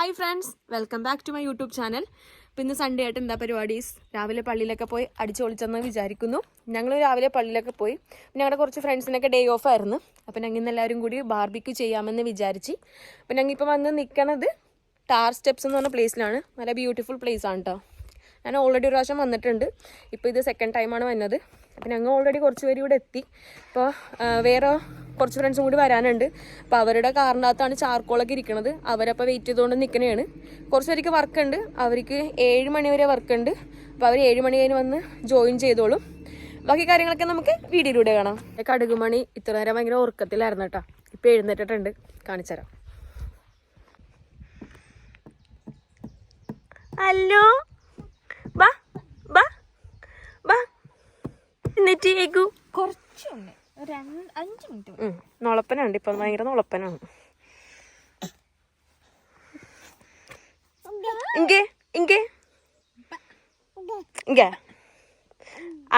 Hi friends, welcome back to my YouTube channel. ഇന്ന് Sunday ആയിട്ട് എന്താ പരിപാടീസ്? രാവിലെ പള്ളിയിലൊക്കെ പോയി അടിച്ചു പൊളിച്ചെന്ന് വിചാരിക്കുന്നു. ഞങ്ങൾ രാവിലെ പള്ളിയിലൊക്കെ പോയി. ഞങ്ങളുടെ കുറച്ച് ഫ്രണ്ട്സിനൊക്കെ ഡേ ഓഫ് ആയിരുന്നു. അപ്പോൾ ഞങ്ങൾ ഇന്ന് എല്ലാവരും കൂടി ബാർബിക്യൂ ചെയ്യാമെന്ന് വിചാരിച്ച്. അപ്പോൾ ഞങ്ങൾ ഇപ്പോൾ വന്ന് നിൽക്കണത് ടാർ സ്റ്റെപ്സ് എന്ന് പറഞ്ഞ പ്ലേസിലാണ്. നല്ല ബ്യൂട്ടിഫുൾ പ്ലേസ് ആണ് കേട്ടോ. ഞാൻ ഓൾറെഡി ഒരു പ്രാവശ്യം വന്നിട്ടുണ്ട്. ഇപ്പോൾ ഇത് സെക്കൻഡ് ടൈമാണ് വന്നത്. അപ്പോൾ ഞങ്ങൾ ഓൾറെഡി കുറച്ച് പേര് ഇവിടെ എത്തി. അപ്പോൾ വേറെ കുറച്ച് ഫ്രണ്ട്സും കൂടി വരാനുണ്ട്. അപ്പോൾ അവരുടെ കാറിനകത്താണ് ചാർക്കോളൊക്കെ ഇരിക്കുന്നത്. അവരപ്പോൾ വെയിറ്റ് ചെയ്തുകൊണ്ട് നിൽക്കണതാണ്. കുറച്ച് പേർക്ക് വർക്കുണ്ട്. അവർക്ക് 7 മണി വരെ വർക്കുണ്ട്. അപ്പോൾ അവർ 7 മണി കഴിഞ്ഞ് വന്ന് ജോയിൻ ചെയ്തോളും. ബാക്കി കാര്യങ്ങളൊക്കെ നമുക്ക് വീഡിയോയിലൂടെ കാണാം. കടുകുമണി ഇത്ര നേരം ഭയങ്കര ഉറക്കത്തിലായിരുന്നു കേട്ടോ. ഇപ്പോൾ എഴുന്നേറ്റിട്ടുണ്ട്. കാണിച്ചുതരാം. ഹലോ, ബാ ബാ ബാ. എന്നിട്ടേക്കു കുറച്ചുണ്ട്, 5 മിനിറ്റ്. നൊളപ്പനുണ്ട്. ഇപ്പം ഭയങ്കര നൊളപ്പനാണ്. ഇங்கே ഇங்கே ഇங்கே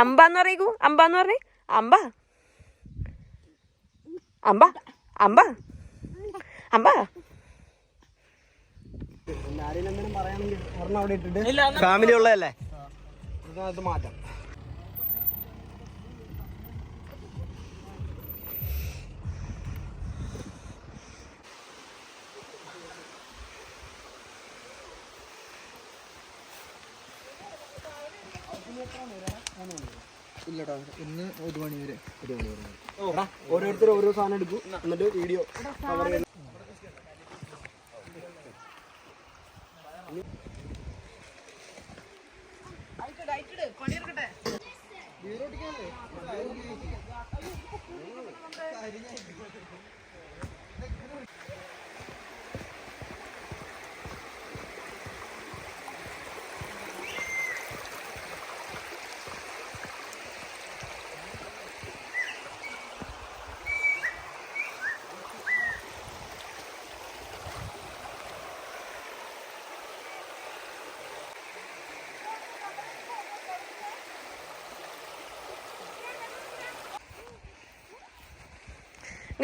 അമ്പാന്ന് പറയൂ. അമ്പാന്ന് പറഞ്ഞേ. അമ്പ അമ്പ അമ്പ അമ്പ. ഫാമിലി ഉള്ളതല്ലേ, മാറ്റാം. ഇല്ലടാ, ഇന്ന് 1 മണി വരെ. ഓരോരുത്തർ ഓരോ സാധനം എടുക്കും, എന്നിട്ട് വീഡിയോ കവർ ചെയ്യുന്നു.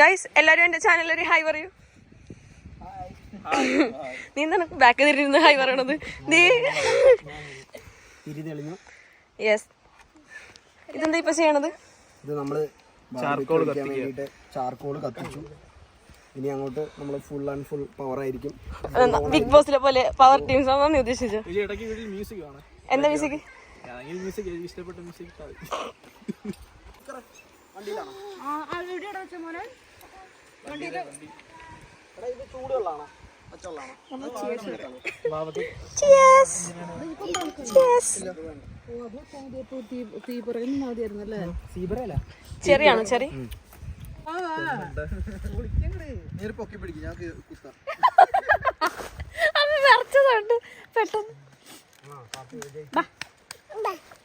ഗൈസ്, എല്ലാവരും എൻ്റെ ചാനലിൽ ഒരു ഹായ് പറയൂ. നീ എന്താണ് ബാക്ക് തിരിഞ്ഞ് ഹായ് പറയണത്? നീ യെസ്. ഇതെന്താ ഇപ്പൊ ചെയ്യണത്? ഇത് നമ്മള് ചാർക്കോൾ കത്തിച്ചു. ഇനി അങ്ങോട്ട് നമ്മള് ഫുൾ ആൻഡ് ഫുൾ പവർ ആയിരിക്കും. ബിഗ് ബോസിലെ പോലെ പവർ ടീംസ് ആണെന്ന് നീ ഉദ്ദേശിച്ചത്? എന്താ മ്യൂസിക്? ചെറിയാണോ? ചെറി അത് നിറച്ചതുണ്ട് പെട്ടെന്ന്.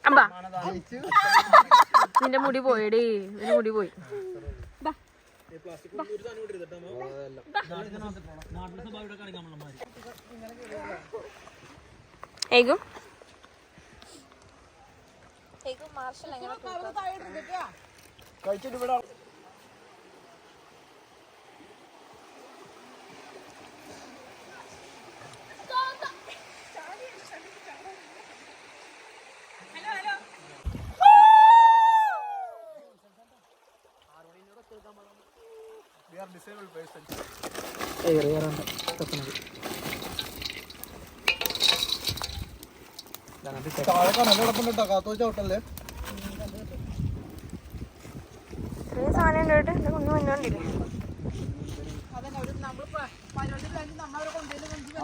അമ്പാ, നിന്റെ മുടി പോയടേ. നിന്റെ മുടി പോയി. ഏകും കഴിച്ചിട്ട് ഇവിടെ ചവിട്ടല്ലേ.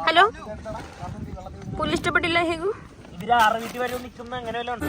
ഹലോ, പുല്ല് ഇഷ്ടപ്പെട്ടില്ല ഹേഗു? ഇതിൽ 6 വീട്ടിൽ വരെ നിൽക്കുന്ന അങ്ങനെ വല്ല ഉണ്ട്.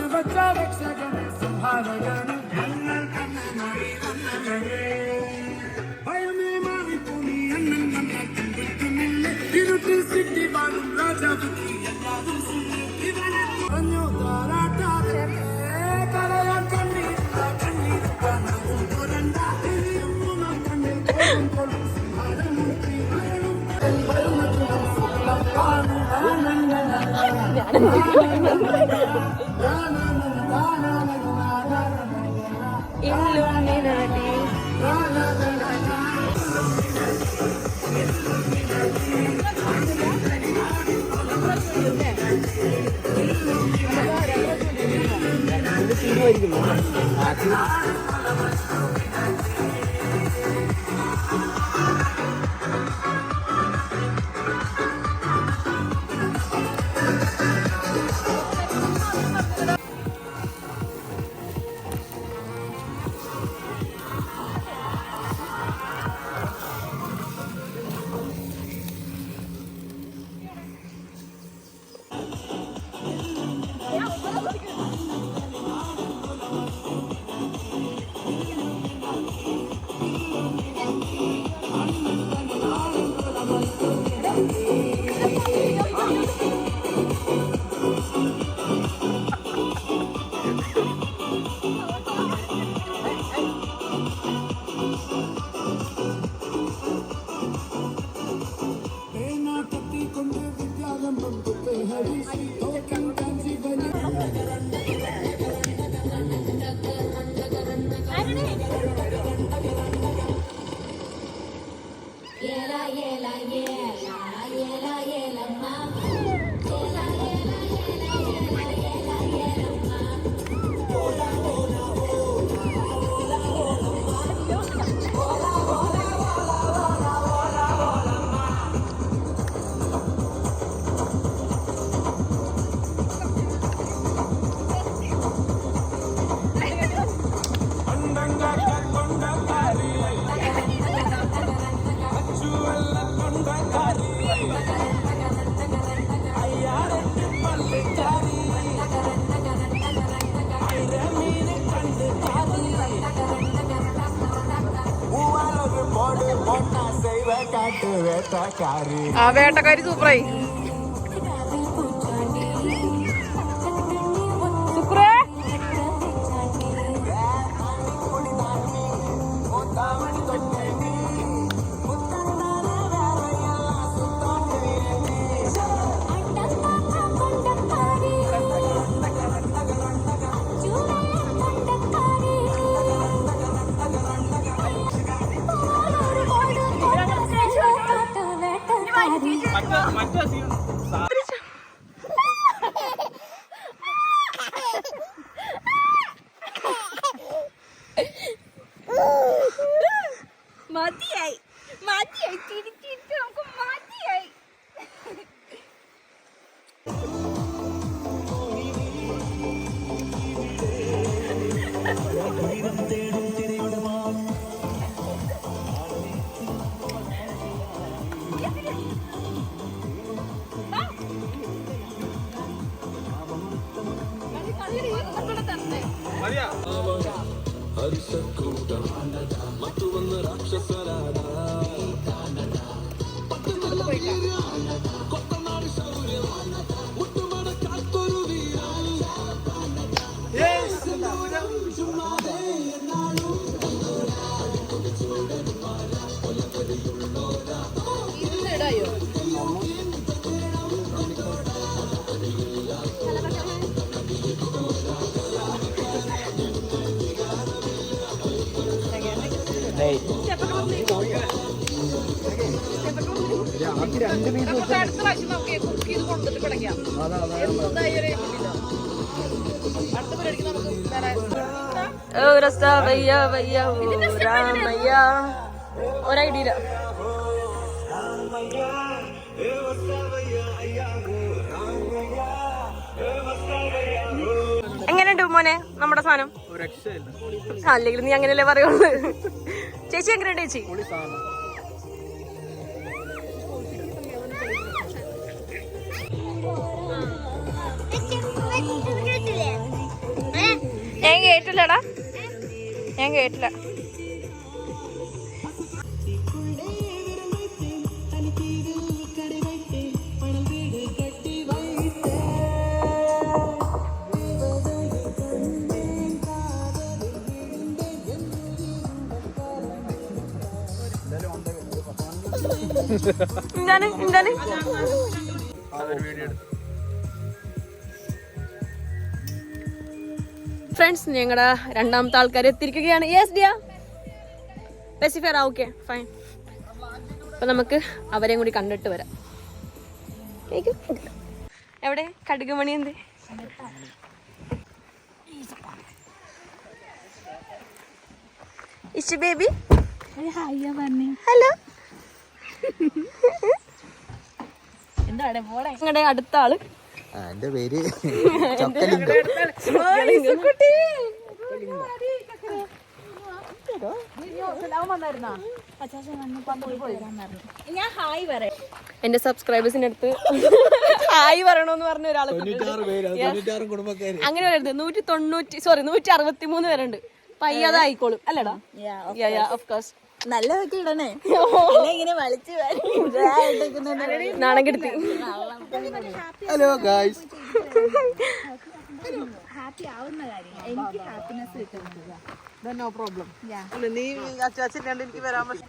Illuminati. ആയിരിക്കും. ആ വേട്ടക്കാരി സൂപ്പറായി. ശുക്രേ മതിയായി മതിയായി തിരിച്ചിട്ട് നമുക്ക് മതിയായി. ഒരൈഡിയ എങ്ങനെയുണ്ട് മോനെ നമ്മുടെ സാധനം? അല്ലെങ്കിൽ നീ അങ്ങനെയല്ലേ പറയുള്ളൂ. ചേച്ചി എങ്ങനെയുണ്ട് ചേച്ചി? ഞാൻ കേട്ടില്ലടാ, ഞാൻ കേട്ടില്ല. എന്താണ് എന്താണ് ഫ്രണ്ട്സ്, ഞങ്ങളുടെ രണ്ടാമത്തെ ആൾക്കാർ എത്തിയിരിക്കുകയാണ്. യെസ് ഡിയ പെസിഫെയർ. Okay fine. അപ്പൊ നമുക്ക് അവരെയും കൂടി കണ്ടിട്ട് വരാം. എവിടെ കടുകുമണി? എന്ത് ഫിഷ് ബേബി ഹായ്യാ പറഞ്ഞേ ഹലോ. എന്താണ് പോടെ നിങ്ങളുടെ അടുത്ത ആള് എന്റെ പേര് ഞാൻ ഹായ് പറയാം. എന്റെ സബ്സ്ക്രൈബേഴ്സിന്റെ അടുത്ത് ഹായ് പറയണോന്ന് പറഞ്ഞ ഒരാളെ അങ്ങനെ പറയരുത്. 163 പേരുണ്ട്. പയ്യാതായിക്കോളും അല്ലടാ. Of course. നല്ല ഒക്കെ ഇടണേ ഇങ്ങനെ വലിച്ചു നാണം കെടുത്തി. Hello guys. ഹാപ്പി ആവുന്ന കാര്യം എനിക്ക് ഹാപ്പിനെസ് കിട്ടുന്നത്. No problem. നീ അച്ചാച്ചില്ലാണ്ട് എനിക്ക് വരാൻ പറ്റും.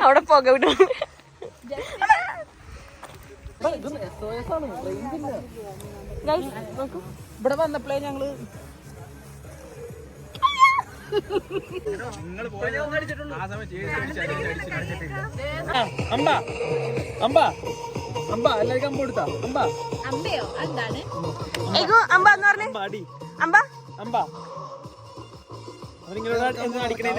അവിടെ പോക വിടണം. ഇവിടെ വന്നപ്പോഴേ ഞങ്ങള് എല്ലാവർക്കും അമ്പ കൊടുത്താ അമ്പ അമ്പയോ എന്താണ് അമ്പ എന്ന് പറഞ്ഞേ. അമ്പ അമ്പ നിങ്ങളോട് എന്ത് അടിക്കണേ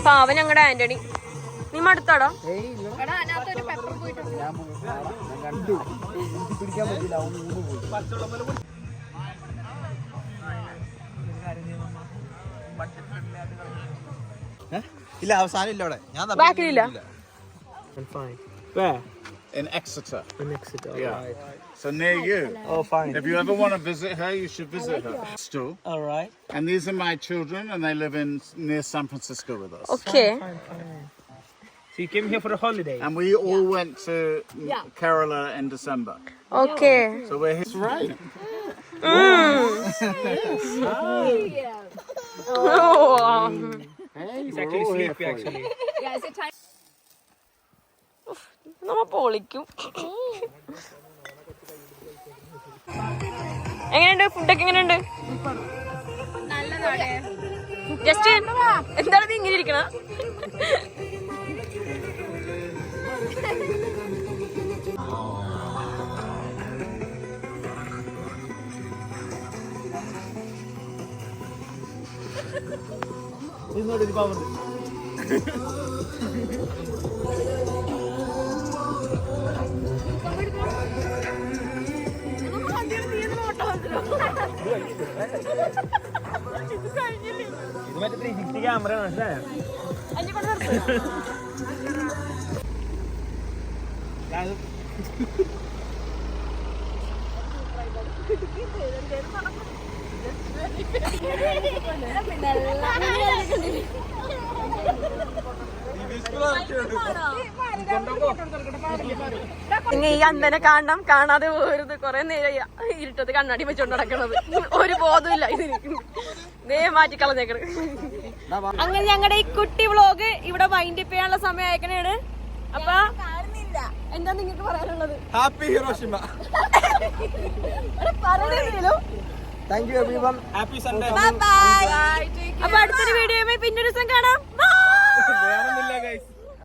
പാവൻ ഞങ്ങളുടെ ആന്റണി. നീ മടുത്താടോ? എടാ അതിനകത്തൊരു പെപ്പർ പോയിട്ടുണ്ട്. പിടിക്കാൻ പറ്റില്ല. ഇല്ല അവസാനം ഇല്ല അവിടെ. ഞാൻ ബാക്കിലില്ല. In Exeter. Yeah. So near you. Oh, fine. If you ever want to visit her, you should visit her. Still. All right. And these are my children, and they live in near San Francisco with us. Okay. So you came here for a holiday? And we all went to Kerala in December. Okay. So we're here. It's right. He's actually sleepy actually. Yeah, is it time? നമ്മ പൊളിക്കും. എങ്ങനെയുണ്ട്? ഫുഡൊക്കെ എങ്ങനെയുണ്ട്? നല്ലതാണ്. Just എന്താണ് നീ ഇങ്ങനെ ഇരിക്കണ? ഇത് മറ്റേ 360 ക്യാമറ മനസ്സിലായോ? നിങ്ങൾ ഈ അന്തനെ കാണണം. കാണാതെ പോരുത്. കൊറേ നേരം ഇരുട്ടത് കണ്ണാടി വെച്ചോണ്ട് നടക്കണത്. ഒരു ബോധമില്ല ഇതിന്. നേ മാറ്റിക്കളഞ്ഞേക്കണ്. അങ്ങനെ ഞങ്ങളുടെ ഈ കുട്ടി വ്ളോഗ് ഇവിടെ വൈൻഡ് അപ്പ് ചെയ്യാനുള്ള സമയം അയക്കണേണ്. അപ്പൊ എന്താ നിങ്ങൾക്ക് പറയാനുള്ളത്? Happy Hiroshima. പറഞ്ഞോ. Thank you everyone. Happy Sunday. അപ്പൊ അടുത്തൊരു വീഡിയോ പിന്നൊരു ദിവസം കാണാം.